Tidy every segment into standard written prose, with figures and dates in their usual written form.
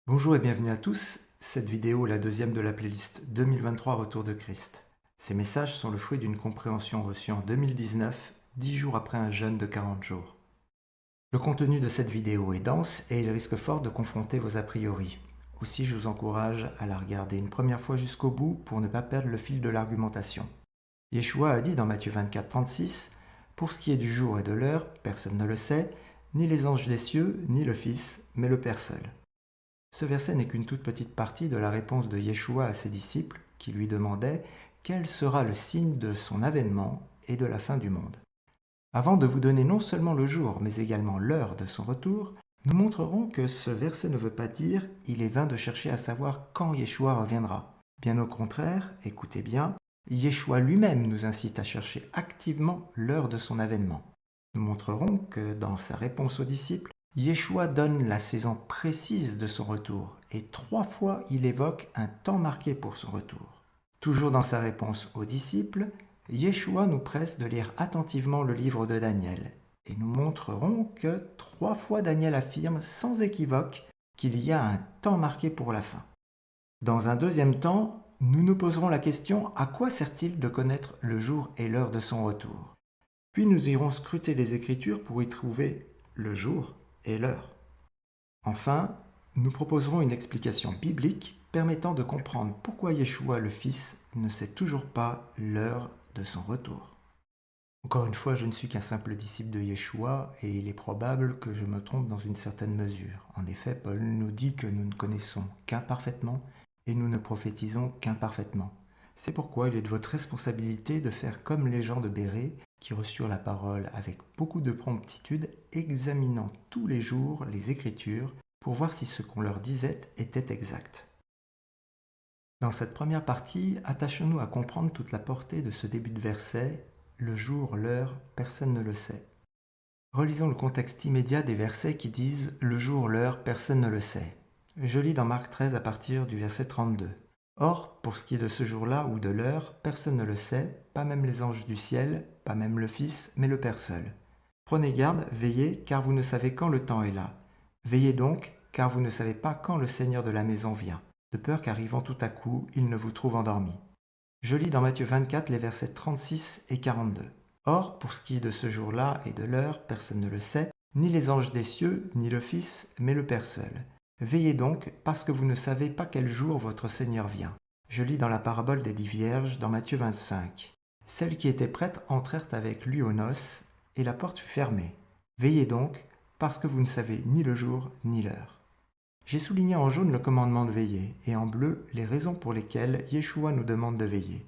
Bonjour et bienvenue à tous. Cette vidéo est la deuxième de la playlist 2023 Retour de Christ. Ces messages sont le fruit d'une compréhension reçue en 2019, 10 jours après un jeûne de 40 jours. Le contenu de cette vidéo est dense et il risque fort de confronter vos a priori. Aussi, je vous encourage à la regarder une première fois jusqu'au bout pour ne pas perdre le fil de l'argumentation. Yeshua a dit dans Matthieu 24, 36 « Pour ce qui est du jour et de l'heure, personne ne le sait, ni les anges des cieux, ni le Fils, mais le Père seul. » Ce verset n'est qu'une toute petite partie de la réponse de Yeshua à ses disciples qui lui demandaient quel sera le signe de son avènement et de la fin du monde. Avant de vous donner non seulement le jour, mais également l'heure de son retour, nous montrerons que ce verset ne veut pas dire « il est vain de chercher à savoir quand Yeshua reviendra ». Bien au contraire, écoutez bien, Yeshua lui-même nous incite à chercher activement l'heure de son avènement. Nous montrerons que dans sa réponse aux disciples, Yeshua donne la saison précise de son retour et 3 fois il évoque un temps marqué pour son retour. Toujours dans sa réponse aux disciples, Yeshua nous presse de lire attentivement le livre de Daniel et nous montrerons que 3 fois Daniel affirme sans équivoque qu'il y a un temps marqué pour la fin. Dans un deuxième temps, nous nous poserons la question à quoi sert-il de connaître le jour et l'heure de son retour? Puis nous irons scruter les Écritures pour y trouver le jour et l'heure. Enfin, nous proposerons une explication biblique permettant de comprendre pourquoi Yeshua le Fils ne sait toujours pas l'heure de son retour. Encore une fois, je ne suis qu'un simple disciple de Yeshua et il est probable que je me trompe dans une certaine mesure. En effet, Paul nous dit que nous ne connaissons qu'imparfaitement et nous ne prophétisons qu'imparfaitement. C'est pourquoi il est de votre responsabilité de faire comme les gens de Bérée qui reçurent la parole avec beaucoup de promptitude, examinant tous les jours les Écritures pour voir si ce qu'on leur disait était exact. Dans cette première partie, attachons-nous à comprendre toute la portée de ce début de verset « Le jour, l'heure, personne ne le sait ». Relisons le contexte immédiat des versets qui disent « Le jour, l'heure, personne ne le sait ». Je lis dans Marc 13 à partir du verset 32. Or, pour ce qui est de ce jour-là ou de l'heure, personne ne le sait, pas même les anges du ciel, pas même le Fils, mais le Père seul. Prenez garde, veillez, car vous ne savez quand le temps est là. Veillez donc, car vous ne savez pas quand le Seigneur de la maison vient, de peur qu'arrivant tout à coup, il ne vous trouve endormi. Je lis dans Matthieu 24 les versets 36 et 42. Or, pour ce qui est de ce jour-là et de l'heure, personne ne le sait, ni les anges des cieux, ni le Fils, mais le Père seul. Veillez donc, parce que vous ne savez pas quel jour votre Seigneur vient. Je lis dans la parabole des 10 vierges, dans Matthieu 25. Celles qui étaient prêtes entrèrent avec lui aux noces, et la porte fut fermée. Veillez donc, parce que vous ne savez ni le jour ni l'heure. J'ai souligné en jaune le commandement de veiller, et en bleu les raisons pour lesquelles Yeshua nous demande de veiller.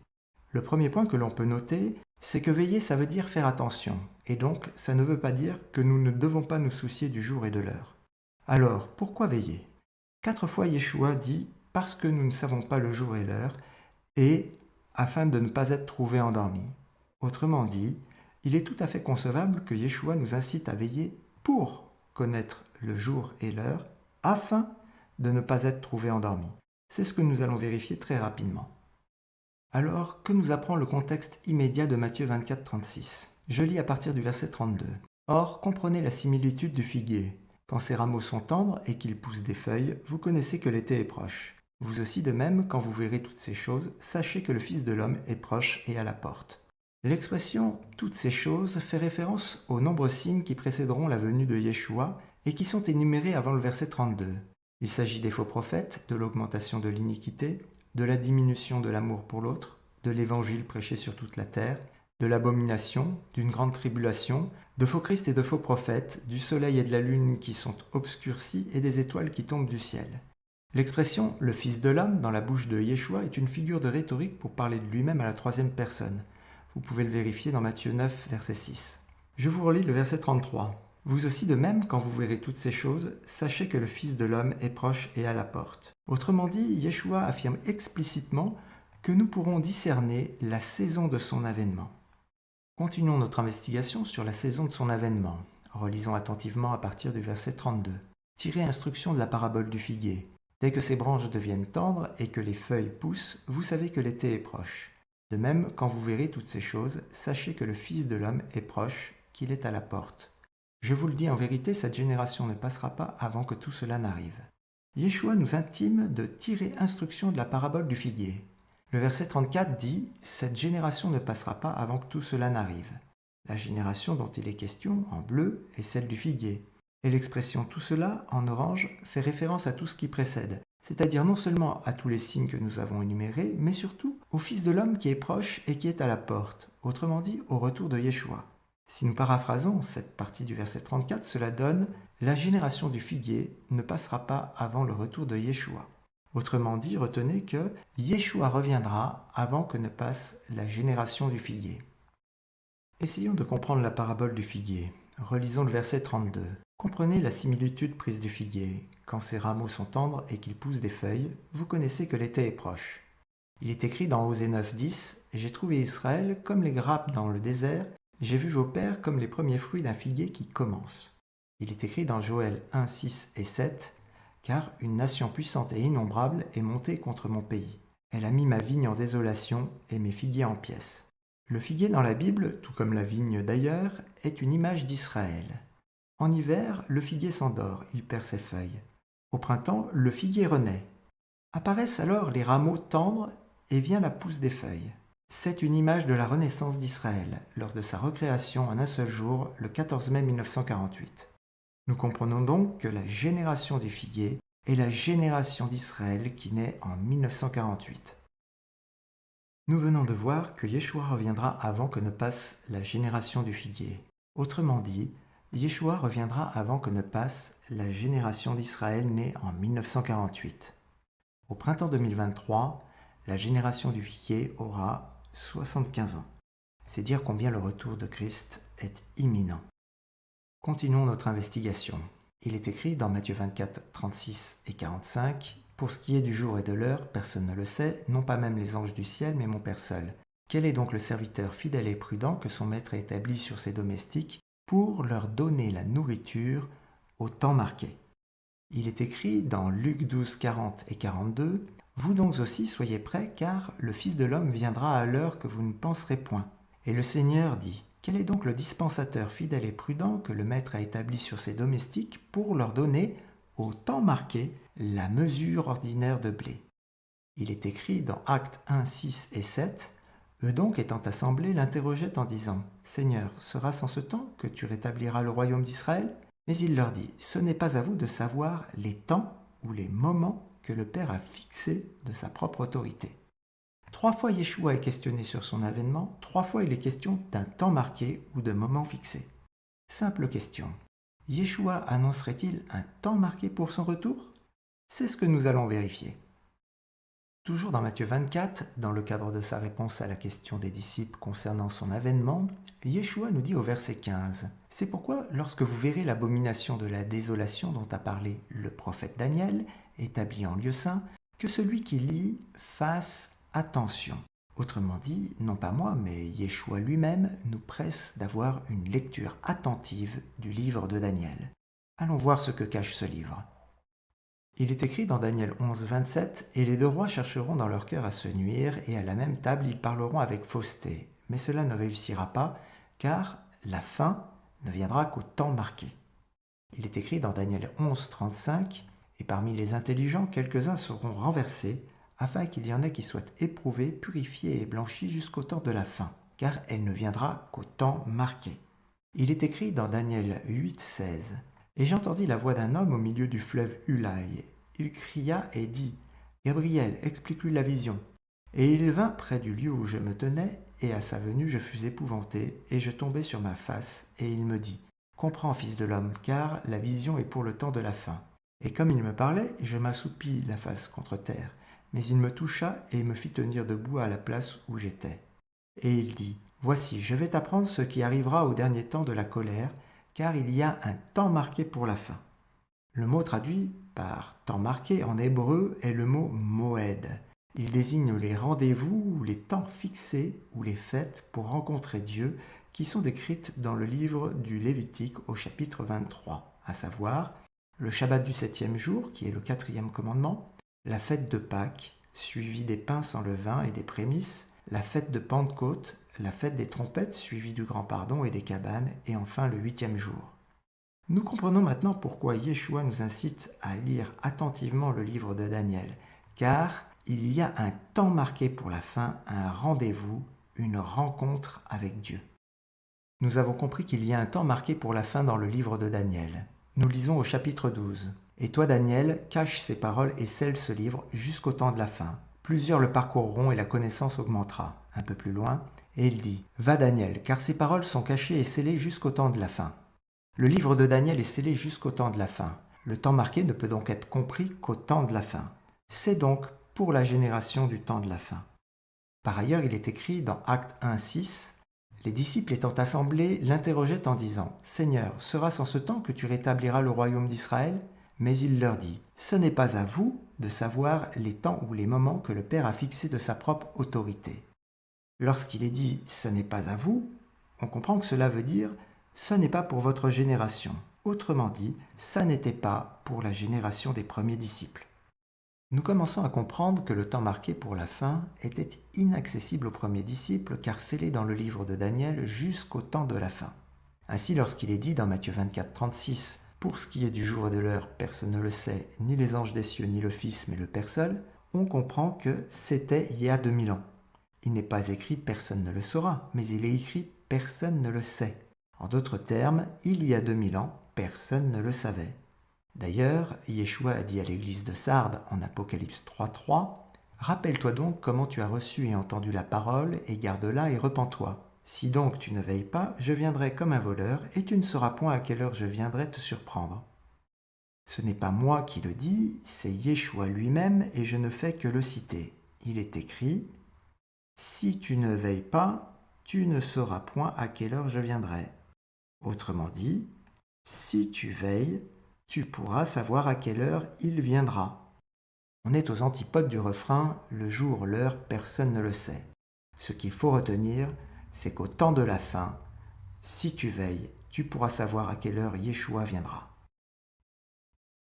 Le premier point que l'on peut noter, c'est que veiller, ça veut dire faire attention, et donc ça ne veut pas dire que nous ne devons pas nous soucier du jour et de l'heure. Alors, pourquoi veiller? 4 fois Yeshua dit « parce que nous ne savons pas le jour et l'heure » et « afin de ne pas être trouvés endormis ». Autrement dit, il est tout à fait concevable que Yeshua nous incite à veiller pour connaître le jour et l'heure afin de ne pas être trouvés endormis. C'est ce que nous allons vérifier très rapidement. Alors, que nous apprend le contexte immédiat de Matthieu 24, 36? Je lis à partir du verset 32. « Or, comprenez la similitude du figuier. Quand ses rameaux sont tendres et qu'ils poussent des feuilles, vous connaissez que l'été est proche. Vous aussi de même, quand vous verrez toutes ces choses, sachez que le Fils de l'homme est proche et à la porte. » L'expression « toutes ces choses » fait référence aux nombreux signes qui précéderont la venue de Yeshua et qui sont énumérés avant le verset 32. Il s'agit des faux prophètes, de l'augmentation de l'iniquité, de la diminution de l'amour pour l'autre, de l'évangile prêché sur toute la terre, de l'abomination, d'une grande tribulation, de faux Christ et de faux prophètes, du soleil et de la lune qui sont obscurcis et des étoiles qui tombent du ciel. L'expression « le Fils de l'homme » dans la bouche de Yeshua est une figure de rhétorique pour parler de lui-même à la 3e personne. Vous pouvez le vérifier dans Matthieu 9, verset 6. Je vous relis le verset 33. « Vous aussi de même, quand vous verrez toutes ces choses, sachez que le Fils de l'homme est proche et à la porte. » Autrement dit, Yeshua affirme explicitement que nous pourrons discerner la saison de son avènement. Continuons notre investigation sur la saison de son avènement. Relisons attentivement à partir du verset 32. Tirez instruction de la parabole du figuier. Dès que ses branches deviennent tendres et que les feuilles poussent, vous savez que l'été est proche. De même, quand vous verrez toutes ces choses, sachez que le Fils de l'homme est proche, qu'il est à la porte. Je vous le dis en vérité, cette génération ne passera pas avant que tout cela n'arrive. Yeshua nous intime de tirer instruction de la parabole du figuier. Le verset 34 dit « Cette génération ne passera pas avant que tout cela n'arrive ». La génération dont il est question, en bleu, est celle du figuier. Et l'expression « tout cela » en orange fait référence à tout ce qui précède, c'est-à-dire non seulement à tous les signes que nous avons énumérés, mais surtout au Fils de l'homme qui est proche et qui est à la porte, autrement dit au retour de Yeshua. Si nous paraphrasons cette partie du verset 34, cela donne « La génération du figuier ne passera pas avant le retour de Yeshua ». Autrement dit, retenez que Yeshua reviendra avant que ne passe la génération du figuier. Essayons de comprendre la parabole du figuier. Relisons le verset 32. Comprenez la similitude prise du figuier. Quand ses rameaux sont tendres et qu'il pousse des feuilles, vous connaissez que l'été est proche. Il est écrit dans Osée 9, 10 « J'ai trouvé Israël comme les grappes dans le désert, j'ai vu vos pères comme les premiers fruits d'un figuier qui commence. » Il est écrit dans Joël 1, 6 et 7 « Car une nation puissante et innombrable est montée contre mon pays. Elle a mis ma vigne en désolation et mes figuiers en pièces. » Le figuier dans la Bible, tout comme la vigne d'ailleurs, est une image d'Israël. En hiver, le figuier s'endort, il perd ses feuilles. Au printemps, le figuier renaît. Apparaissent alors les rameaux tendres et vient la pousse des feuilles. C'est une image de la renaissance d'Israël, lors de sa recréation en un seul jour, le 14 mai 1948. Nous comprenons donc que la génération du figuier est la génération d'Israël qui naît en 1948. Nous venons de voir que Yeshua reviendra avant que ne passe la génération du figuier. Autrement dit, Yeshua reviendra avant que ne passe la génération d'Israël née en 1948. Au printemps 2023, la génération du figuier aura 75 ans. C'est dire combien le retour de Christ est imminent. Continuons notre investigation. Il est écrit dans Matthieu 24, 36 et 45 « Pour ce qui est du jour et de l'heure, personne ne le sait, non pas même les anges du ciel, mais mon Père seul. Quel est donc le serviteur fidèle et prudent que son maître a établi sur ses domestiques pour leur donner la nourriture au temps marqué ?» Il est écrit dans Luc 12, 40 et 42 « Vous donc aussi soyez prêts, car le Fils de l'homme viendra à l'heure que vous ne penserez point. » Et le Seigneur dit « Quel est donc le dispensateur fidèle et prudent que le maître a établi sur ses domestiques pour leur donner, au temps marqué, la mesure ordinaire de blé ?» Il est écrit dans Actes 1, 6 et 7 « Eux donc étant assemblés l'interrogeaient en disant « Seigneur, sera-ce en ce temps que tu rétabliras le royaume d'Israël ?» Mais il leur dit « Ce n'est pas à vous de savoir les temps ou les moments que le Père a fixés de sa propre autorité. » 3 fois Yeshua est questionné sur son avènement, 3 fois il est question d'un temps marqué ou de moment fixé. Simple question. Yeshua annoncerait-il un temps marqué pour son retour? C'est ce que nous allons vérifier. Toujours dans Matthieu 24, dans le cadre de sa réponse à la question des disciples concernant son avènement, Yeshua nous dit au verset 15 « C'est pourquoi, lorsque vous verrez l'abomination de la désolation dont a parlé le prophète Daniel, établi en lieu saint, que celui qui lit fasse attention. » Autrement dit, non pas moi, mais Yeshua lui-même nous presse d'avoir une lecture attentive du livre de Daniel. Allons voir ce que cache ce livre. Il est écrit dans Daniel 11, 27 « Et les deux rois chercheront dans leur cœur à se nuire, et à la même table ils parleront avec fausseté. Mais cela ne réussira pas, car la fin ne viendra qu'au temps marqué. » Il est écrit dans Daniel 11, 35 « Et parmi les intelligents, quelques-uns seront renversés, afin qu'il y en ait qui soient éprouvés, purifiés et blanchis jusqu'au temps de la fin, car elle ne viendra qu'au temps marqué. » Il est écrit dans Daniel 8, 16 « Et j'entendis la voix d'un homme au milieu du fleuve Ulaï. Il cria et dit « Gabriel, explique-lui la vision. » Et il vint près du lieu où je me tenais, et à sa venue je fus épouvanté, et je tombai sur ma face, et il me dit « Comprends, fils de l'homme, car la vision est pour le temps de la fin. » Et comme il me parlait, je m'assoupis la face contre terre. Mais il me toucha et me fit tenir debout à la place où j'étais. Et il dit « Voici, je vais t'apprendre ce qui arrivera au dernier temps de la colère, car il y a un temps marqué pour la fin. » Le mot traduit par « temps marqué » en hébreu est le mot « moed ». Il désigne les rendez-vous ou les temps fixés ou les fêtes pour rencontrer Dieu qui sont décrites dans le livre du Lévitique au chapitre 23, à savoir le Shabbat du 7e jour, qui est le 4e commandement, la fête de Pâques, suivie des pains sans levain et des prémices, la fête de Pentecôte, la fête des trompettes, suivie du grand pardon et des cabanes, et enfin le 8e jour. Nous comprenons maintenant pourquoi Yeshua nous incite à lire attentivement le livre de Daniel, car il y a un temps marqué pour la fin, un rendez-vous, une rencontre avec Dieu. Nous avons compris qu'il y a un temps marqué pour la fin dans le livre de Daniel. Nous lisons au chapitre 12. « Et toi, Daniel, cache ces paroles et scelle ce livre jusqu'au temps de la fin. Plusieurs le parcourront et la connaissance augmentera. » Un peu plus loin, et il dit « Va, Daniel, car ces paroles sont cachées et scellées jusqu'au temps de la fin. » Le livre de Daniel est scellé jusqu'au temps de la fin. Le temps marqué ne peut donc être compris qu'au temps de la fin. C'est donc pour la génération du temps de la fin. Par ailleurs, il est écrit dans Actes 1:6 « Les disciples étant assemblés l'interrogeaient en disant « Seigneur, sera-ce en ce temps que tu rétabliras le royaume d'Israël ?» Mais il leur dit « Ce n'est pas à vous de savoir les temps ou les moments que le Père a fixés de sa propre autorité. » Lorsqu'il est dit « ce n'est pas à vous », on comprend que cela veut dire « ce n'est pas pour votre génération ». Autrement dit, ça n'était pas pour la génération des premiers disciples. Nous commençons à comprendre que le temps marqué pour la fin était inaccessible aux premiers disciples car scellé dans le livre de Daniel jusqu'au temps de la fin. Ainsi, lorsqu'il est dit dans Matthieu 24:36 « Pour ce qui est du jour et de l'heure, personne ne le sait, ni les anges des cieux, ni le Fils, mais le Père seul », on comprend que c'était il y a 2000 ans. Il n'est pas écrit « personne ne le saura », mais il est écrit « personne ne le sait ». En d'autres termes, il y a 2000 ans, personne ne le savait. D'ailleurs, Yeshua a dit à l'église de Sardes en Apocalypse 3:3 « Rappelle-toi donc comment tu as reçu et entendu la parole, et garde-la et repens-toi. Si donc tu ne veilles pas, je viendrai comme un voleur, et tu ne sauras point à quelle heure je viendrai te surprendre. » Ce n'est pas moi qui le dis, c'est Yeshua lui-même, et je ne fais que le citer. Il est écrit « Si tu ne veilles pas, tu ne sauras point à quelle heure je viendrai. » Autrement dit, si tu veilles, tu pourras savoir à quelle heure il viendra. On est aux antipodes du refrain « le jour, l'heure, personne ne le sait ». Ce qu'il faut retenir, c'est qu'au temps de la fin, si tu veilles, tu pourras savoir à quelle heure Yeshua viendra.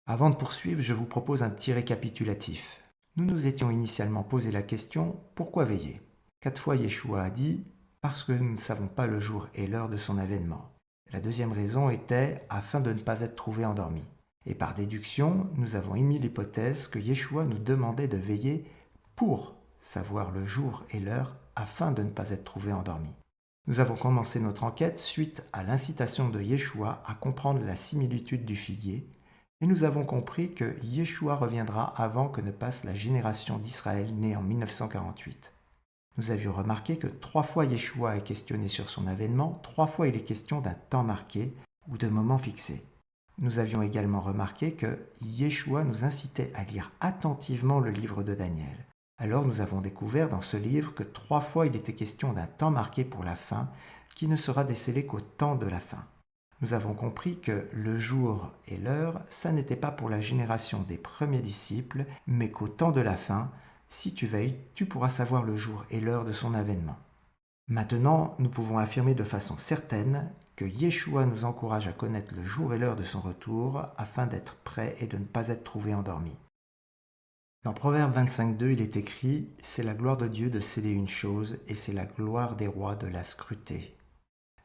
Avant de poursuivre, je vous propose un petit récapitulatif. Nous nous étions initialement posé la question « Pourquoi veiller ?» 4 fois Yeshua a dit « Parce que nous ne savons pas le jour et l'heure de son avènement ». La deuxième raison était « afin de ne pas être trouvé endormi ». Et par déduction, nous avons émis l'hypothèse que Yeshua nous demandait de veiller pour savoir le jour et l'heure afin de ne pas être trouvé endormi. Nous avons commencé notre enquête suite à l'incitation de Yeshua à comprendre la similitude du figuier et nous avons compris que Yeshua reviendra avant que ne passe la génération d'Israël née en 1948. Nous avions remarqué que 3 fois Yeshua est questionné sur son avènement, 3 fois il est question d'un temps marqué ou de moment fixé. Nous avions également remarqué que Yeshua nous incitait à lire attentivement le livre de Daniel. Alors nous avons découvert dans ce livre que 3 fois il était question d'un temps marqué pour la fin qui ne sera décelé qu'au temps de la fin. Nous avons compris que le jour et l'heure, ça n'était pas pour la génération des premiers disciples, mais qu'au temps de la fin, si tu veilles, tu pourras savoir le jour et l'heure de son avènement. Maintenant, nous pouvons affirmer de façon certaine que Yeshua nous encourage à connaître le jour et l'heure de son retour afin d'être prêt et de ne pas être trouvé endormi. Dans Proverbe 25:2, il est écrit « C'est la gloire de Dieu de sceller une chose, et c'est la gloire des rois de la scruter. »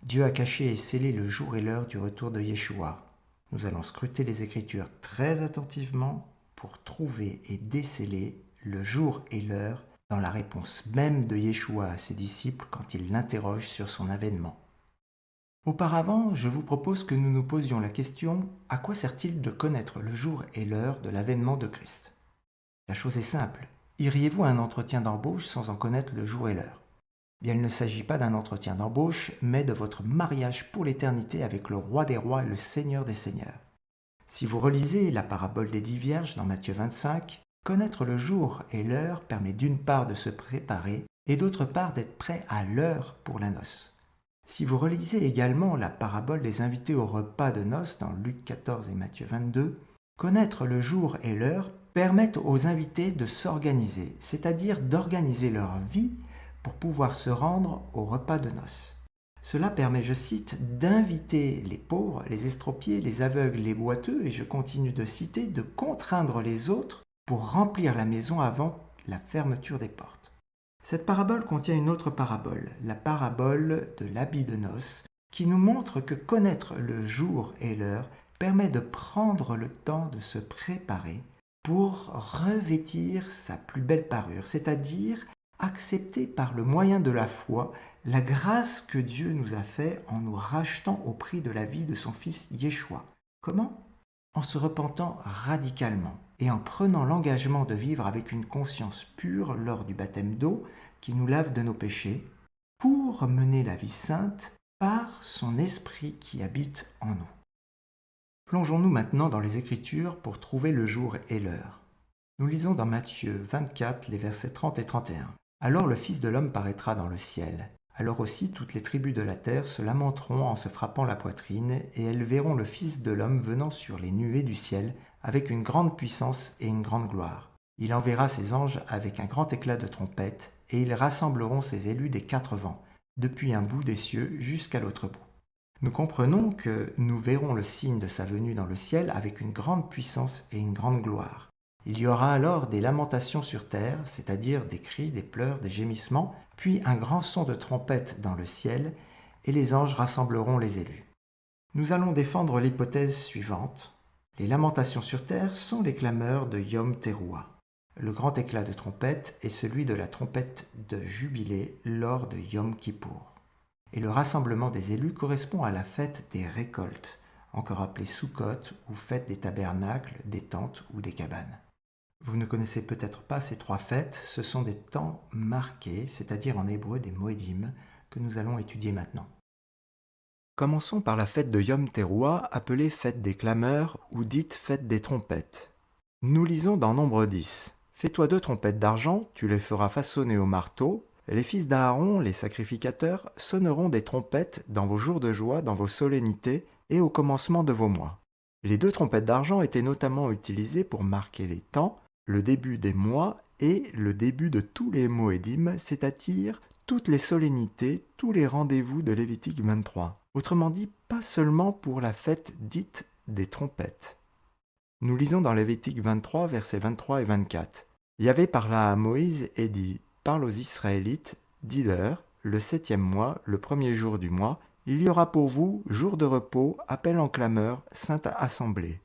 Dieu a caché et scellé le jour et l'heure du retour de Yeshua. Nous allons scruter les Écritures très attentivement pour trouver et déceler le jour et l'heure dans la réponse même de Yeshua à ses disciples quand il l'interroge sur son avènement. Auparavant, je vous propose que nous nous posions la question « À quoi sert-il de connaître le jour et l'heure de l'avènement de Christ ?» La chose est simple. Iriez-vous à un entretien d'embauche sans en connaître le jour et l'heure ? Bien, il ne s'agit pas d'un entretien d'embauche, mais de votre mariage pour l'éternité avec le Roi des rois et le Seigneur des seigneurs. Si vous relisez la parabole des 10 vierges dans Matthieu 25, connaître le jour et l'heure permet d'une part de se préparer et d'autre part d'être prêt à l'heure pour la noce. Si vous relisez également la parabole des invités au repas de noces dans Luc 14 et Matthieu 22, connaître le jour et l'heure permettent aux invités de s'organiser, c'est-à-dire d'organiser leur vie pour pouvoir se rendre au repas de noces. Cela permet, je cite, d'inviter les pauvres, les estropiés, les aveugles, les boiteux, et je continue de citer, de contraindre les autres pour remplir la maison avant la fermeture des portes. Cette parabole contient une autre parabole, la parabole de l'habit de noces, qui nous montre que connaître le jour et l'heure permet de prendre le temps de se préparer pour revêtir sa plus belle parure, c'est-à-dire accepter par le moyen de la foi la grâce que Dieu nous a fait en nous rachetant au prix de la vie de son Fils Yeshua. Comment ? En se repentant radicalement et en prenant l'engagement de vivre avec une conscience pure lors du baptême d'eau qui nous lave de nos péchés, pour mener la vie sainte par son esprit qui habite en nous. Plongeons-nous maintenant dans les Écritures pour trouver le jour et l'heure. Nous lisons dans Matthieu 24, les versets 30 et 31. « Alors le Fils de l'homme paraîtra dans le ciel. Alors aussi toutes les tribus de la terre se lamenteront en se frappant la poitrine, et elles verront le Fils de l'homme venant sur les nuées du ciel, avec une grande puissance et une grande gloire. Il enverra ses anges avec un grand éclat de trompette, et ils rassembleront ses élus des 4 vents, depuis un bout des cieux jusqu'à l'autre bout. » Nous comprenons que nous verrons le signe de sa venue dans le ciel avec une grande puissance et une grande gloire. Il y aura alors des lamentations sur terre, c'est-à-dire des cris, des pleurs, des gémissements, puis un grand son de trompette dans le ciel, et les anges rassembleront les élus. Nous allons défendre l'hypothèse suivante. Les lamentations sur terre sont les clameurs de Yom Teruah. Le grand éclat de trompette est celui de la trompette de jubilé lors de Yom Kippour. Et le rassemblement des élus correspond à la fête des récoltes, encore appelée Sukkot ou fête des tabernacles, des tentes ou des cabanes. Vous ne connaissez peut-être pas ces 3 fêtes, ce sont des temps marqués, c'est-à-dire en hébreu des Moedim, que nous allons étudier maintenant. Commençons par la fête de Yom Teruah, appelée fête des clameurs ou dite fête des trompettes. Nous lisons dans Nombre 10. « Fais-toi 2 trompettes d'argent, tu les feras façonner au marteau. Les fils d'Aaron, les sacrificateurs, sonneront des trompettes dans vos jours de joie, dans vos solennités et au commencement de vos mois. » Les 2 trompettes d'argent étaient notamment utilisées pour marquer les temps, le début des mois et le début de tous les Moedim, c'est-à-dire toutes les solennités, tous les rendez-vous de Lévitique 23. Autrement dit, pas seulement pour la fête dite des trompettes. Nous lisons dans Lévitique 23, versets 23 et 24. « Yahvé parla à Moïse et dit, « Parle aux Israélites, dis-leur, le 7e mois, le 1er jour du mois, il y aura pour vous jour de repos, appel en clameur, sainte assemblée. »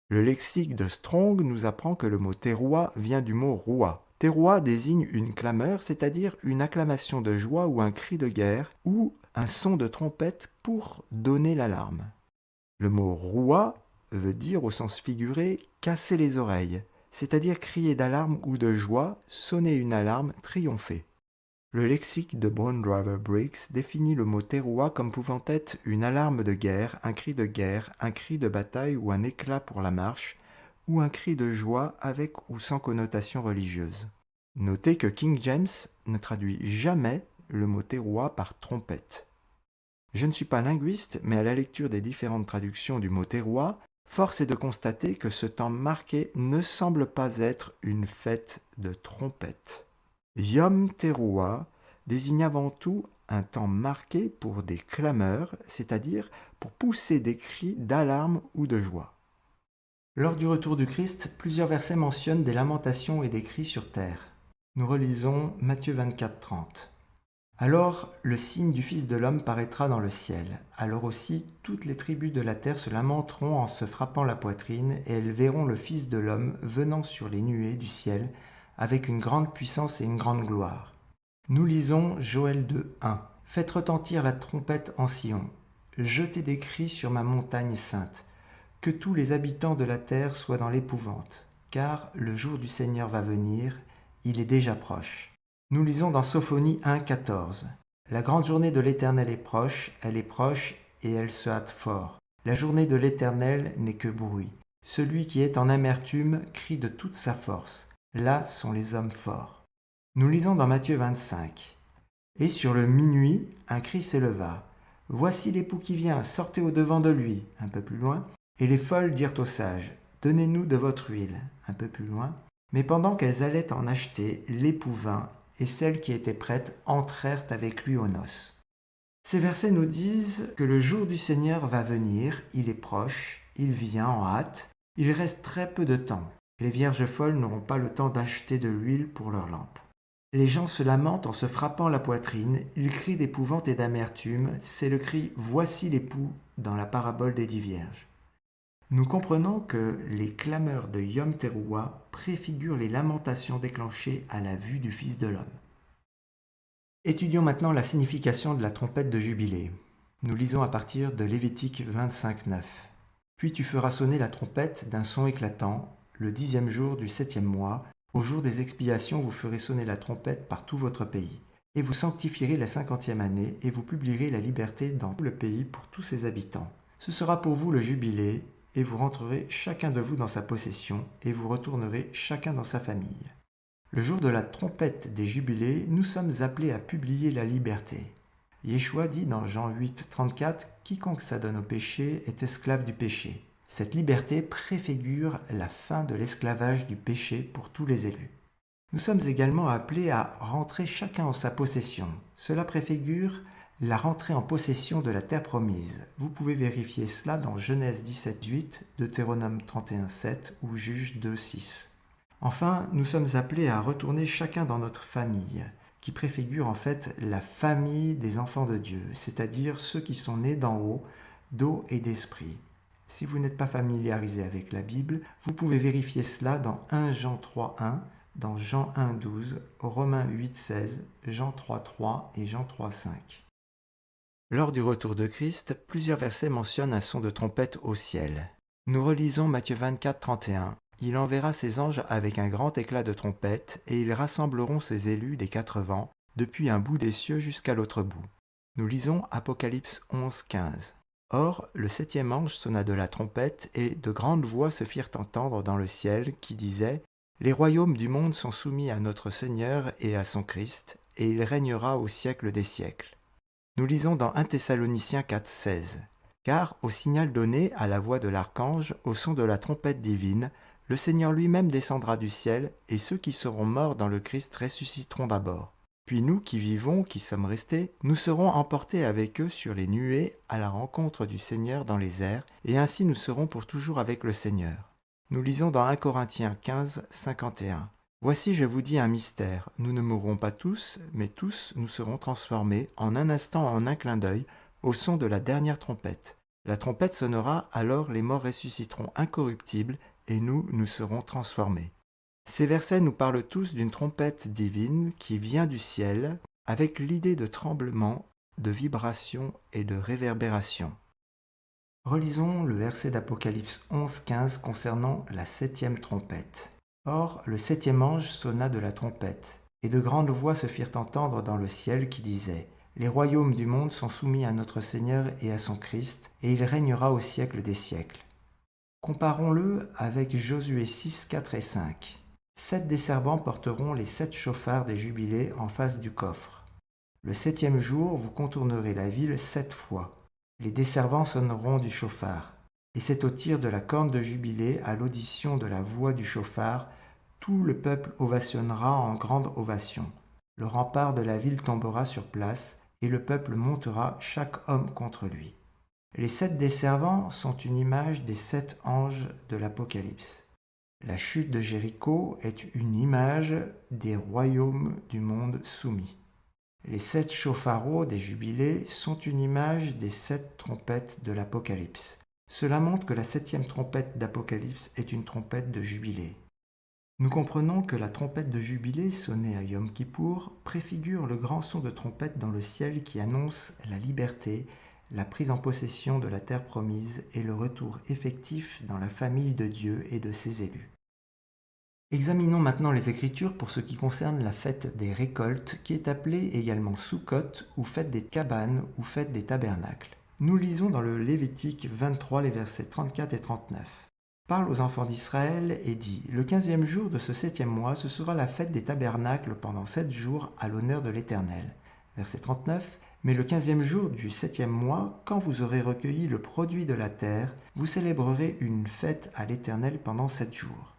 Le lexique de Strong nous apprend que le mot teruah vient du mot roi. Teruah désigne une clameur, c'est-à-dire une acclamation de joie ou un cri de guerre, ou un son de trompette pour donner l'alarme. Le mot roi veut dire au sens figuré casser les oreilles, c'est-à-dire crier d'alarme ou de joie, sonner une alarme, triompher. Le lexique de Bone Driver Briggs définit le mot teruah comme pouvant être une alarme de guerre, un cri de bataille ou un éclat pour la marche, ou un cri de joie avec ou sans connotation religieuse. Notez que King James ne traduit jamais le mot teruah par trompette. Je ne suis pas linguiste, mais à la lecture des différentes traductions du mot teruah, force est de constater que ce temps marqué ne semble pas être une fête de trompette. Yom Teruah désigne avant tout un temps marqué pour des clameurs, c'est-à-dire pour pousser des cris d'alarme ou de joie. Lors du retour du Christ, plusieurs versets mentionnent des lamentations et des cris sur terre. Nous relisons Matthieu 24, 30. « Alors le signe du Fils de l'homme paraîtra dans le ciel. Alors aussi toutes les tribus de la terre se lamenteront en se frappant la poitrine, et elles verront le Fils de l'homme venant sur les nuées du ciel, avec une grande puissance et une grande gloire. » Nous lisons Joël 2, 1. « Faites retentir la trompette en Sion. Jetez des cris sur ma montagne sainte. Que tous les habitants de la terre soient dans l'épouvante. Car le jour du Seigneur va venir, il est déjà proche. » Nous lisons dans Sophonie 1, 14. « La grande journée de l'Éternel est proche et elle se hâte fort. La journée de l'Éternel n'est que bruit. Celui qui est en amertume crie de toute sa force. Là sont les hommes forts. » Nous lisons dans Matthieu 25. « Et sur le minuit, un cri s'éleva. Voici l'époux qui vient, sortez au-devant de lui. » Un peu plus loin. « Et les folles dirent aux sages, donnez-nous de votre huile. » Un peu plus loin. Mais pendant qu'elles allaient en acheter, l'époux vint, et celles qui étaient prêtes entrèrent avec lui aux noces. Ces versets nous disent que le jour du Seigneur va venir, il est proche, il vient en hâte, il reste très peu de temps. Les vierges folles n'auront pas le temps d'acheter de l'huile pour leurs lampes. Les gens se lamentent en se frappant la poitrine, ils crient d'épouvante et d'amertume, c'est le cri « Voici l'époux » dans la parabole des 10 vierges. Nous comprenons que les clameurs de Yom Teruah préfigurent les lamentations déclenchées à la vue du Fils de l'homme. Étudions maintenant la signification de la trompette de jubilé. Nous lisons à partir de Lévitique 25:9. Puis tu feras sonner la trompette d'un son éclatant, le 10e jour du 7e mois. Au jour des expiations, vous ferez sonner la trompette par tout votre pays. Et vous sanctifierez la 50e année, et vous publierez la liberté dans tout le pays pour tous ses habitants. Ce sera pour vous le jubilé, et vous rentrerez chacun de vous dans sa possession, et vous retournerez chacun dans sa famille. Le jour de la trompette des jubilés, nous sommes appelés à publier la liberté. Yeshua dit dans Jean 8:34 « Quiconque s'adonne au péché est esclave du péché ». Cette liberté préfigure la fin de l'esclavage du péché pour tous les élus. Nous sommes également appelés à rentrer chacun en sa possession. Cela préfigure la rentrée en possession de la terre promise. Vous pouvez vérifier cela dans Genèse 17:8, Deutéronome 31:7 ou Juges 2:6. Enfin, nous sommes appelés à retourner chacun dans notre famille, qui préfigure en fait la famille des enfants de Dieu, c'est-à-dire ceux qui sont nés d'en haut, d'eau et d'esprit. Si vous n'êtes pas familiarisé avec la Bible, vous pouvez vérifier cela dans 1 Jean 3:1, dans Jean 1:12, Romains 8:16, Jean 3:3 et Jean 3:5. Lors du retour de Christ, plusieurs versets mentionnent un son de trompette au ciel. Nous relisons Matthieu 24:31. Il enverra ses anges avec un grand éclat de trompette, et ils rassembleront ses élus des 4 vents, depuis un bout des cieux jusqu'à l'autre bout. Nous lisons Apocalypse 11:15. Or, le 7e ange sonna de la trompette, et de grandes voix se firent entendre dans le ciel, qui disaient « Les royaumes du monde sont soumis à notre Seigneur et à son Christ, et il régnera au siècle des siècles. » Nous lisons dans 1 Thessaloniciens 4:16. « Car, au signal donné à la voix de l'archange, au son de la trompette divine, le Seigneur lui-même descendra du ciel, et ceux qui seront morts dans le Christ ressusciteront d'abord. Puis nous qui vivons, qui sommes restés, nous serons emportés avec eux sur les nuées à la rencontre du Seigneur dans les airs, et ainsi nous serons pour toujours avec le Seigneur. » Nous lisons dans 1 Corinthiens 15:51. « Voici, je vous dis un mystère, nous ne mourrons pas tous, mais tous nous serons transformés en un instant, en un clin d'œil, au son de la dernière trompette. La trompette sonnera, alors les morts ressusciteront incorruptibles, et nous serons transformés. » Ces versets nous parlent tous d'une trompette divine qui vient du ciel, avec l'idée de tremblement, de vibration et de réverbération. Relisons le verset d'Apocalypse 11:15 concernant la 7e trompette. « Or, le 7e ange sonna de la trompette, et de grandes voix se firent entendre dans le ciel qui disaient « Les royaumes du monde sont soumis à notre Seigneur et à son Christ, et il régnera au siècle des siècles. » Comparons-le avec Josué 6, 4 et 5. 7 des servants porteront les 7 chauffards des jubilés en face du coffre. Le 7e jour, vous contournerez la ville 7 fois. Les desservants sonneront du chauffard. Et c'est au tir de la corne de jubilé, à l'audition de la voix du chauffard, tout le peuple ovationnera en grande ovation. Le rempart de la ville tombera sur place, et le peuple montera chaque homme contre lui. Les 7 desservants sont une image des 7 anges de l'Apocalypse. La chute de Jéricho est une image des royaumes du monde soumis. Les 7 chauffarots des jubilés sont une image des 7 trompettes de l'Apocalypse. Cela montre que la 7e trompette d'Apocalypse est une trompette de jubilé. Nous comprenons que la trompette de jubilé sonnée à Yom Kippour préfigure le grand son de trompette dans le ciel qui annonce la liberté, la prise en possession de la terre promise et le retour effectif dans la famille de Dieu et de ses élus. Examinons maintenant les Écritures pour ce qui concerne la fête des récoltes, qui est appelée également Soukhot ou fête des cabanes ou fête des tabernacles. Nous lisons dans le Lévitique 23 les versets 34 et 39. « Parle aux enfants d'Israël et dit, le 15e jour de ce 7e mois, ce sera la fête des tabernacles pendant 7 jours à l'honneur de l'Éternel. » Verset 39. « Mais le 15e jour du 7e mois, quand vous aurez recueilli le produit de la terre, vous célébrerez une fête à l'Éternel pendant 7 jours. »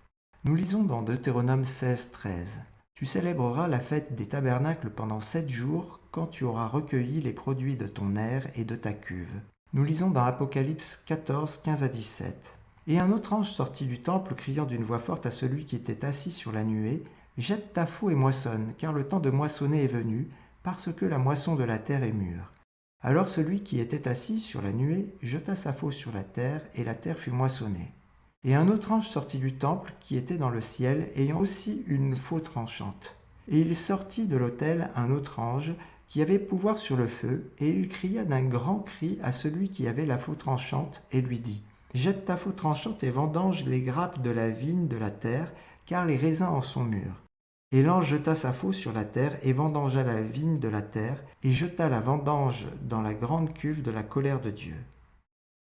Nous lisons dans Deutéronome 16, 13. « Tu célébreras la fête des tabernacles pendant 7 jours, quand tu auras recueilli les produits de ton aire et de ta cuve. » Nous lisons dans Apocalypse 14, 15 à 17. « Et un autre ange sortit du temple, criant d'une voix forte à celui qui était assis sur la nuée, « Jette ta faue et moissonne, car le temps de moissonner est venu, parce que la moisson de la terre est mûre. » Alors celui qui était assis sur la nuée jeta sa faux sur la terre, et la terre fut moissonnée. Et un autre ange sortit du temple qui était dans le ciel, ayant aussi une faux tranchante. Et il sortit de l'autel un autre ange qui avait pouvoir sur le feu, et il cria d'un grand cri à celui qui avait la faux tranchante, et lui dit : Jette ta faux tranchante et vendange les grappes de la vigne de la terre, car les raisins en sont mûrs. Et l'ange jeta sa faux sur la terre, et vendangea la vigne de la terre, et jeta la vendange dans la grande cuve de la colère de Dieu.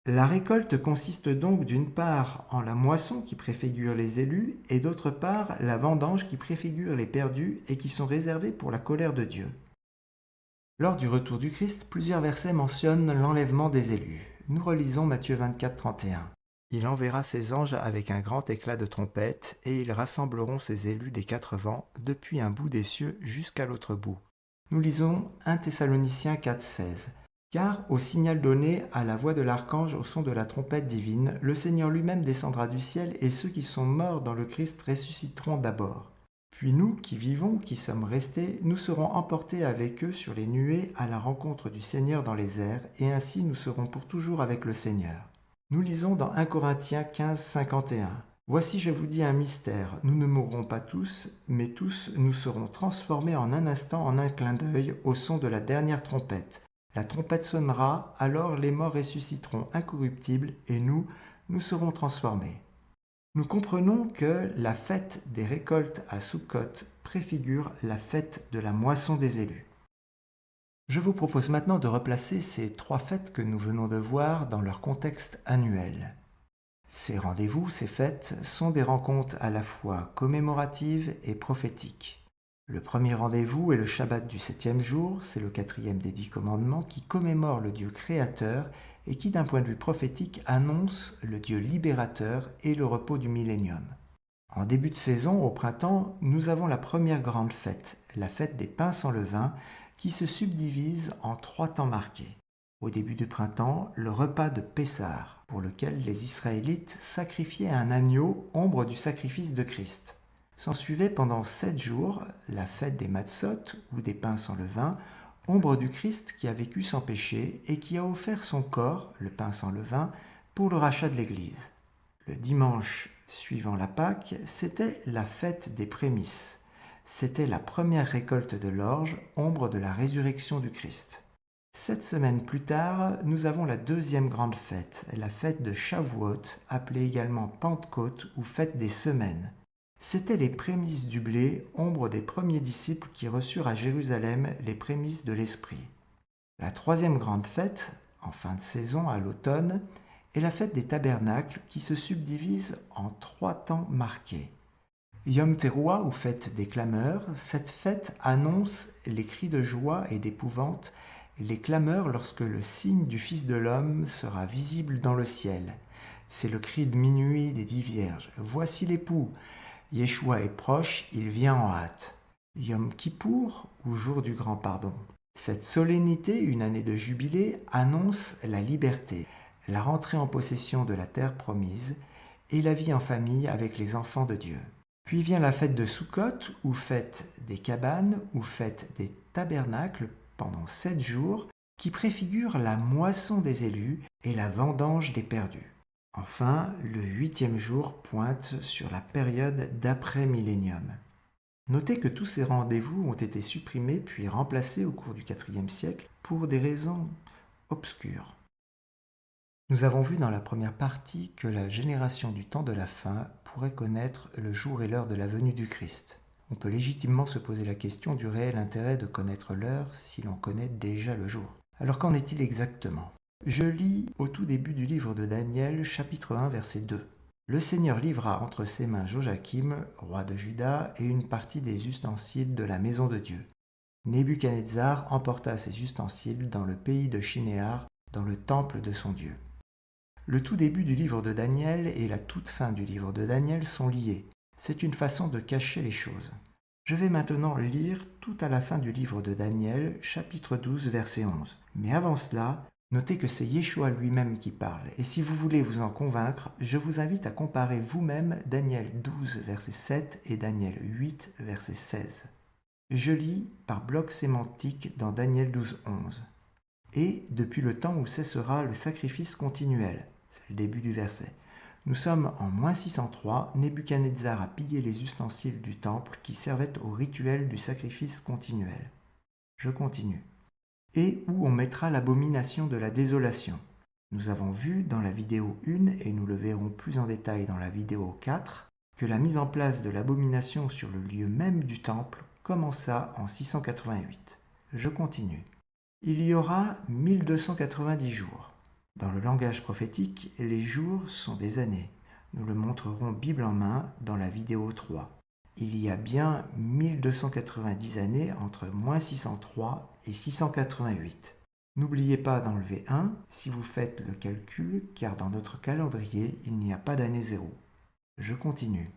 La récolte consiste donc d'une part en la moisson qui préfigure les élus, et d'autre part la vendange qui préfigure les perdus et qui sont réservés pour la colère de Dieu. Lors du retour du Christ, plusieurs versets mentionnent l'enlèvement des élus. Nous relisons Matthieu 24, 31. Il enverra ses anges avec un grand éclat de trompette, et ils rassembleront ses élus des quatre vents, depuis un bout des cieux jusqu'à l'autre bout. Nous lisons 1 Thessaloniciens 4, 16. Car, au signal donné à la voix de l'archange au son de la trompette divine, le Seigneur lui-même descendra du ciel, et ceux qui sont morts dans le Christ ressusciteront d'abord. Puis nous, qui vivons, qui sommes restés, nous serons emportés avec eux sur les nuées à la rencontre du Seigneur dans les airs, et ainsi nous serons pour toujours avec le Seigneur. Nous lisons dans 1 Corinthiens 15, 51. Voici, je vous dis un mystère, nous ne mourrons pas tous, mais tous nous serons transformés en un instant, en un clin d'œil, au son de la dernière trompette. La trompette sonnera, alors les morts ressusciteront incorruptibles, et nous serons transformés. Nous comprenons que la fête des récoltes à Soukhot préfigure la fête de la moisson des élus. Je vous propose maintenant de replacer ces trois fêtes que nous venons de voir dans leur contexte annuel. Ces rendez-vous, ces fêtes, sont des rencontres à la fois commémoratives et prophétiques. Le premier rendez-vous est le Shabbat du 7e jour, c'est le 4e des 10 commandements qui commémore le Dieu créateur et qui, d'un point de vue prophétique, annonce le Dieu libérateur et le repos du millénium. En début de saison, au printemps, nous avons la première grande fête, la fête des pains sans levain, qui se subdivise en 3 temps marqués. Au début du printemps, le repas de Pessah, pour lequel les Israélites sacrifiaient un agneau, ombre du sacrifice de Christ. S'ensuivait pendant 7 jours la fête des Matzot, ou des pains sans levain, ombre du Christ qui a vécu sans péché et qui a offert son corps, le pain sans levain, pour le rachat de l'Église. Le dimanche suivant la Pâque, c'était la fête des prémices. C'était la première récolte de l'orge, ombre de la résurrection du Christ. 7 semaines plus tard, nous avons la deuxième grande fête, la fête de Shavuot, appelée également Pentecôte ou fête des semaines. C'étaient les prémices du blé, ombre des premiers disciples qui reçurent à Jérusalem les prémices de l'Esprit. La troisième grande fête, en fin de saison à l'automne, est la fête des tabernacles qui se subdivise en 3 temps marqués. Yom Teruah ou fête des clameurs, cette fête annonce les cris de joie et d'épouvante, les clameurs lorsque le signe du Fils de l'homme sera visible dans le ciel. C'est le cri de minuit des 10 vierges. Voici l'époux. Yeshua est proche, il vient en hâte. Yom Kippour, ou jour du grand pardon. Cette solennité, une année de jubilé, annonce la liberté, la rentrée en possession de la terre promise et la vie en famille avec les enfants de Dieu. Puis vient la fête de Soukhot, ou fête des cabanes, ou fête des tabernacles pendant 7 jours, qui préfigure la moisson des élus et la vendange des perdus. Enfin, le 8e jour pointe sur la période d'après-millénium. Notez que tous ces rendez-vous ont été supprimés puis remplacés au cours du IVe siècle pour des raisons obscures. Nous avons vu dans la première partie que la génération du temps de la fin pourrait connaître le jour et l'heure de la venue du Christ. On peut légitimement se poser la question du réel intérêt de connaître l'heure si l'on connaît déjà le jour. Alors qu'en est-il exactement ? Je lis au tout début du livre de Daniel, chapitre 1, verset 2. Le Seigneur livra entre ses mains Joachim, roi de Juda, et une partie des ustensiles de la maison de Dieu. Nebuchadnezzar emporta ces ustensiles dans le pays de Shinéar, dans le temple de son Dieu. Le tout début du livre de Daniel et la toute fin du livre de Daniel sont liés. C'est une façon de cacher les choses. Je vais maintenant lire tout à la fin du livre de Daniel, chapitre 12, verset 11. Mais avant cela, notez que c'est Yeshua lui-même qui parle, et si vous voulez vous en convaincre, je vous invite à comparer vous-même Daniel 12, verset 7 et Daniel 8, verset 16. Je lis par bloc sémantique dans Daniel 12, 11. et depuis le temps où cessera le sacrifice continuel. C'est le début du verset. Nous sommes en moins 603, Nebuchadnezzar a pillé les ustensiles du temple qui servaient au rituel du sacrifice continuel. Je continue. Et où on mettra l'abomination de la désolation. Nous avons vu dans la vidéo 1, et nous le verrons plus en détail dans la vidéo 4, que la mise en place de l'abomination sur le lieu même du temple commença en 688. Je continue. Il y aura 1290 jours. Dans le langage prophétique, les jours sont des années. Nous le montrerons Bible en main dans la vidéo 3. Il y a bien 1290 années entre moins 603 et 688. N'oubliez pas d'enlever 1 si vous faites le calcul, car dans notre calendrier, il n'y a pas d'année 0. Je continue.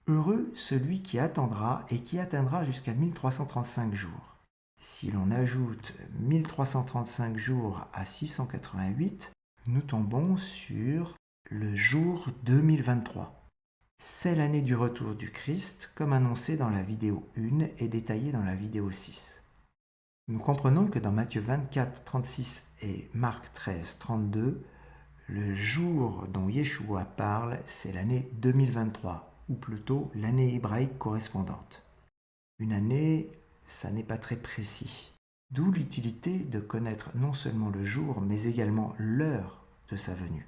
Heureux celui qui attendra et qui atteindra jusqu'à 1335 jours. Si l'on ajoute 1335 jours à 688, nous tombons sur le jour 2023. C'est l'année du retour du Christ, comme annoncé dans la vidéo 1 et détaillé dans la vidéo 6. Nous comprenons que dans Matthieu 24, 36 et Marc 13, 32, le jour dont Yeshua parle, c'est l'année 2023, ou plutôt l'année hébraïque correspondante. Une année, ça n'est pas très précis. D'où l'utilité de connaître non seulement le jour, mais également l'heure de sa venue.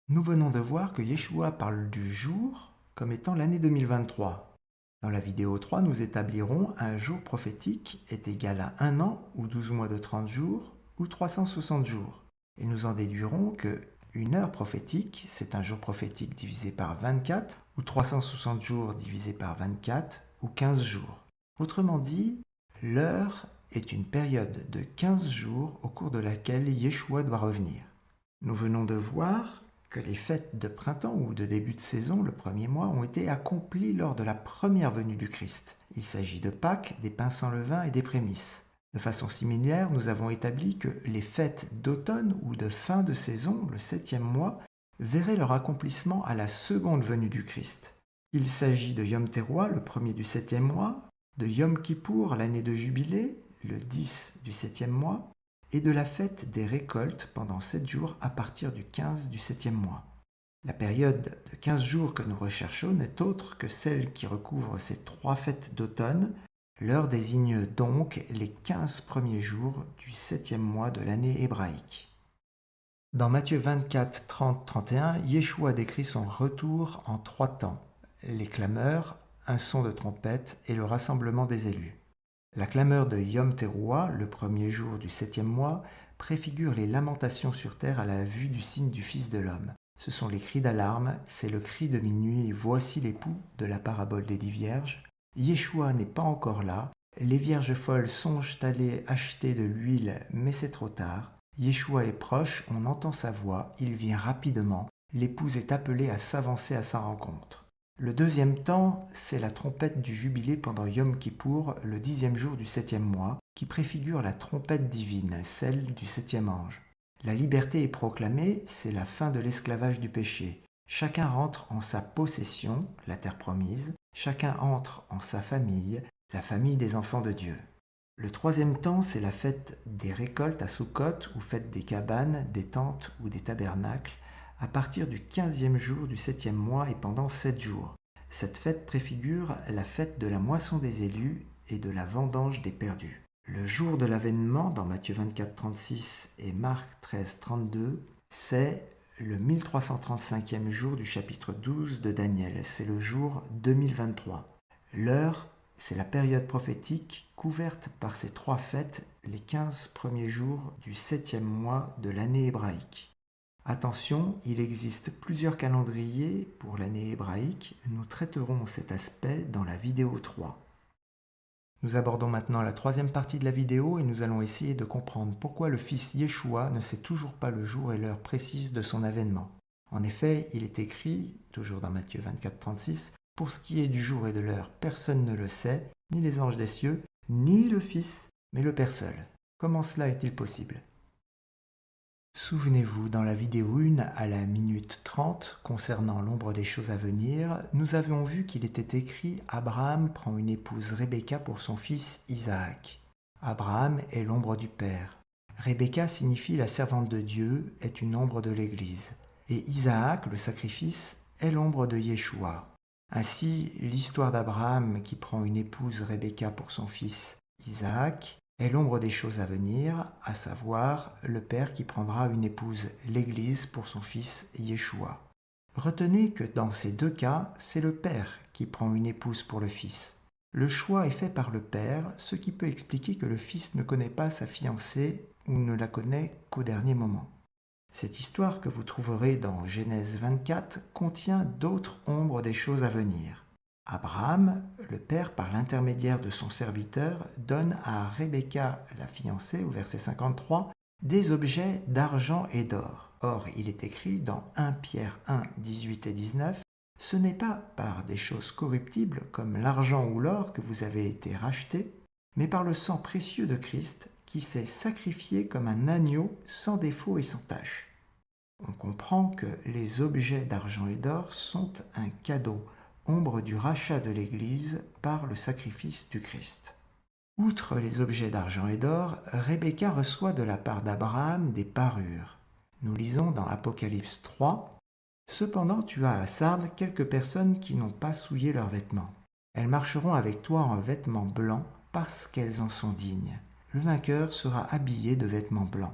Nous venons de voir que Yeshua parle du jour comme étant l'année 2023. Dans la vidéo 3, nous établirons un jour prophétique est égal à 1 an ou 12 mois de 30 jours ou 360 jours. Et nous en déduirons que une heure prophétique, c'est un jour prophétique divisé par 24 ou 360 jours divisé par 24 ou 15 jours. Autrement dit, l'heure est une période de 15 jours au cours de laquelle Yeshua doit revenir. Nous venons de voir que les fêtes de printemps ou de début de saison, le premier mois, ont été accomplies lors de la première venue du Christ. Il s'agit de Pâques, des pains sans levain et des prémices. De façon similaire, nous avons établi que les fêtes d'automne ou de fin de saison, le 7e mois, verraient leur accomplissement à la seconde venue du Christ. Il s'agit de Yom Teruah, le premier du 7e mois, de Yom Kippour, l'année de Jubilé, le 10 du 7e mois, et de la fête des récoltes pendant 7 jours à partir du 15 du 7e mois. La période de 15 jours que nous recherchons n'est autre que celle qui recouvre ces 3 fêtes d'automne. L'heure désigne donc les 15 premiers jours du 7e mois de l'année hébraïque. Dans Matthieu 24, 30, 31, Yeshua décrit son retour en 3 temps. Les clameurs, un son de trompette et le rassemblement des élus. La clameur de Yom Teruah, le premier jour du 7e mois, préfigure les lamentations sur terre à la vue du signe du Fils de l'homme. Ce sont les cris d'alarme, c'est le cri de minuit « Voici l'époux » de la parabole des 10 vierges. Yeshua n'est pas encore là, les vierges folles songent aller acheter de l'huile, mais c'est trop tard. Yeshua est proche, on entend sa voix, il vient rapidement, l'épouse est appelée à s'avancer à sa rencontre. Le deuxième temps, c'est la trompette du jubilé pendant Yom Kippour, le 10e jour du 7e mois, qui préfigure la trompette divine, celle du 7e ange. La liberté est proclamée, c'est la fin de l'esclavage du péché. Chacun rentre en sa possession, la terre promise, chacun entre en sa famille, la famille des enfants de Dieu. Le troisième temps, c'est la fête des récoltes à Sukkot, ou fête des cabanes, des tentes ou des tabernacles, à partir du 15e jour du 7e mois et pendant 7 jours. Cette fête préfigure la fête de la moisson des élus et de la vendange des perdus. Le jour de l'avènement, dans Matthieu 24, 36 et Marc 13, 32, c'est le 1335e jour du chapitre 12 de Daniel. C'est le jour 2023. L'heure, c'est la période prophétique couverte par ces 3 fêtes, les 15 premiers jours du 7e mois de l'année hébraïque. Attention, il existe plusieurs calendriers pour l'année hébraïque. Nous traiterons cet aspect dans la vidéo 3. Nous abordons maintenant la 3e partie de la vidéo et nous allons essayer de comprendre pourquoi le fils Yeshua ne sait toujours pas le jour et l'heure précise de son avènement. En effet, il est écrit, toujours dans Matthieu 24, 36, « Pour ce qui est du jour et de l'heure, personne ne le sait, ni les anges des cieux, ni le Fils, mais le Père seul. » Comment cela est-il possible ? Souvenez-vous, dans la vidéo 1 à la minute 30, concernant l'ombre des choses à venir, nous avions vu qu'il était écrit « Abraham prend une épouse Rebecca pour son fils Isaac ». Abraham est l'ombre du Père. Rebecca signifie la servante de Dieu, est une ombre de l'Église. Et Isaac, le sacrifice, est l'ombre de Yeshua. Ainsi, l'histoire d'Abraham qui prend une épouse Rebecca pour son fils Isaac est l'ombre des choses à venir, à savoir le père qui prendra une épouse l'Église pour son fils Yeshua. Retenez que dans ces deux cas, c'est le père qui prend une épouse pour le fils. Le choix est fait par le père, ce qui peut expliquer que le fils ne connaît pas sa fiancée ou ne la connaît qu'au dernier moment. Cette histoire que vous trouverez dans Genèse 24 contient d'autres ombres des choses à venir. Abraham, le père, par l'intermédiaire de son serviteur, donne à Rebecca, la fiancée, au verset 53, des objets d'argent et d'or. Or, il est écrit dans 1 Pierre 1, 18 et 19, « Ce n'est pas par des choses corruptibles comme l'argent ou l'or que vous avez été rachetés, mais par le sang précieux de Christ, qui s'est sacrifié comme un agneau sans défaut et sans tache. » On comprend que les objets d'argent et d'or sont un cadeau, ombre du rachat de l'Église par le sacrifice du Christ. Outre les objets d'argent et d'or, Rebecca reçoit de la part d'Abraham des parures. Nous lisons dans Apocalypse 3, « Cependant tu as à Sardes quelques personnes qui n'ont pas souillé leurs vêtements. Elles marcheront avec toi en vêtements blancs parce qu'elles en sont dignes. Le vainqueur sera habillé de vêtements blancs. »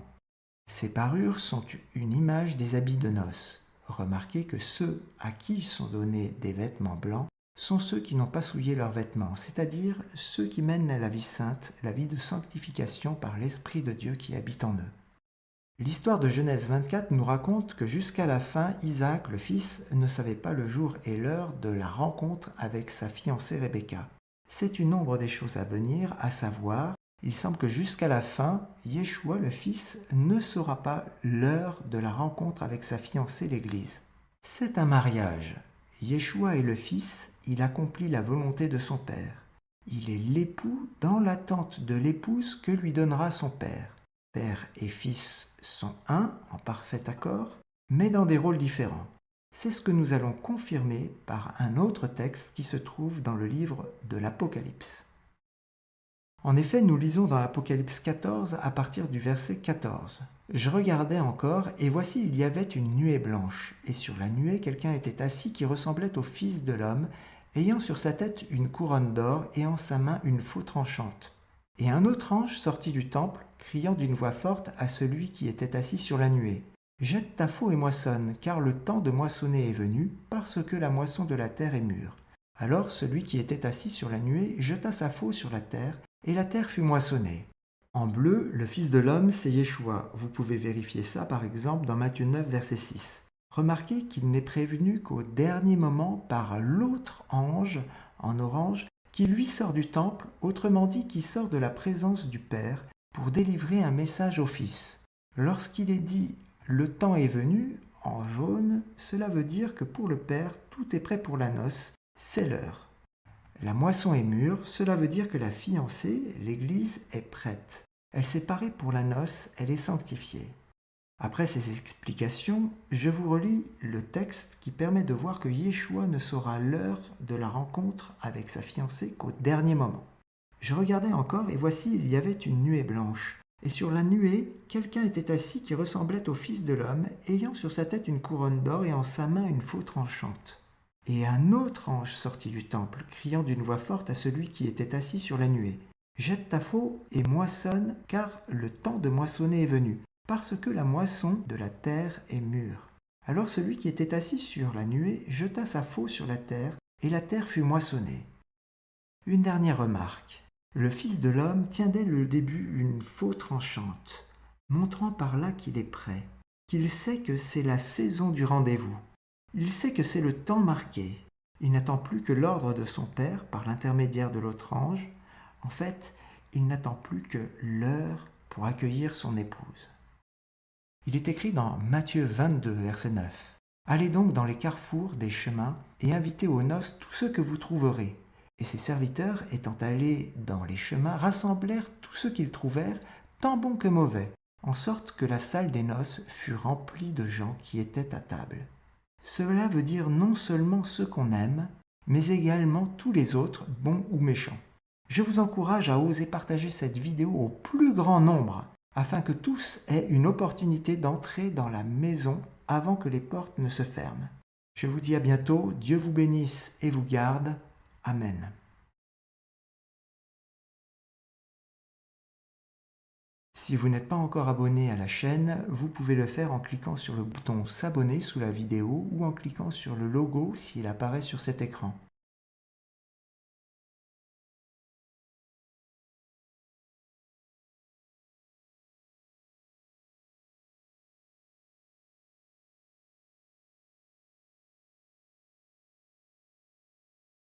Ces parures sont une image des habits de noces. Remarquez que ceux à qui sont donnés des vêtements blancs sont ceux qui n'ont pas souillé leurs vêtements, c'est-à-dire ceux qui mènent la vie sainte, la vie de sanctification par l'Esprit de Dieu qui habite en eux. L'histoire de Genèse 24 nous raconte que jusqu'à la fin, Isaac, le fils, ne savait pas le jour et l'heure de la rencontre avec sa fiancée Rebecca. C'est une ombre des choses à venir, à savoir, il semble que jusqu'à la fin, Yeshua, le Fils, ne saura pas l'heure de la rencontre avec sa fiancée l'Église. C'est un mariage. Yeshua est le Fils, il accomplit la volonté de son Père. Il est l'époux dans l'attente de l'épouse que lui donnera son Père. Père et Fils sont un, en parfait accord, mais dans des rôles différents. C'est ce que nous allons confirmer par un autre texte qui se trouve dans le livre de l'Apocalypse. En effet, nous lisons dans Apocalypse 14 à partir du verset 14. « Je regardais encore, et voici il y avait une nuée blanche, et sur la nuée quelqu'un était assis qui ressemblait au Fils de l'homme, ayant sur sa tête une couronne d'or et en sa main une faux tranchante. Et un autre ange sortit du temple, criant d'une voix forte à celui qui était assis sur la nuée. « Jette ta faux et moissonne, car le temps de moissonner est venu, parce que la moisson de la terre est mûre. » Alors celui qui était assis sur la nuée jeta sa faux sur la terre, et la terre fut moissonnée. En bleu, le Fils de l'homme, c'est Yeshua. Vous pouvez vérifier ça par exemple dans Matthieu 9, verset 6. Remarquez qu'il n'est prévenu qu'au dernier moment par l'autre ange, en orange, qui lui sort du temple, autrement dit qui sort de la présence du Père, pour délivrer un message au Fils. Lorsqu'il est dit « le temps est venu », en jaune, cela veut dire que pour le Père, tout est prêt pour la noce, c'est l'heure. La moisson est mûre, cela veut dire que la fiancée, l'Église, est prête. Elle s'est parée pour la noce, elle est sanctifiée. Après ces explications, je vous relis le texte qui permet de voir que Yeshua ne saura l'heure de la rencontre avec sa fiancée qu'au dernier moment. Je regardais encore et voici il y avait une nuée blanche. Et sur la nuée, quelqu'un était assis qui ressemblait au Fils de l'homme, ayant sur sa tête une couronne d'or et en sa main une faux tranchante. Et un autre ange sortit du temple, criant d'une voix forte à celui qui était assis sur la nuée. « Jette ta faux et moissonne, car le temps de moissonner est venu, parce que la moisson de la terre est mûre. » Alors celui qui était assis sur la nuée jeta sa faux sur la terre, et la terre fut moissonnée. Une dernière remarque. Le Fils de l'homme tient dès le début une faux tranchante, montrant par là qu'il est prêt, qu'il sait que c'est la saison du rendez-vous. Il sait que c'est le temps marqué. Il n'attend plus que l'ordre de son Père par l'intermédiaire de l'autre ange. En fait, il n'attend plus que l'heure pour accueillir son épouse. Il est écrit dans Matthieu 22, verset 9. « Allez donc dans les carrefours des chemins et invitez aux noces tous ceux que vous trouverez. » Et ses serviteurs, étant allés dans les chemins, rassemblèrent tous ceux qu'ils trouvèrent, tant bons que mauvais, en sorte que la salle des noces fut remplie de gens qui étaient à table. Cela veut dire non seulement ceux qu'on aime, mais également tous les autres, bons ou méchants. Je vous encourage à oser partager cette vidéo au plus grand nombre. afin que tous aient une opportunité d'entrer dans la maison avant que les portes ne se ferment. Je vous dis à bientôt, Dieu vous bénisse et vous garde. Amen. Si vous n'êtes pas encore abonné à la chaîne, vous pouvez le faire en cliquant sur le bouton s'abonner sous la vidéo ou en cliquant sur le logo s'il apparaît sur cet écran.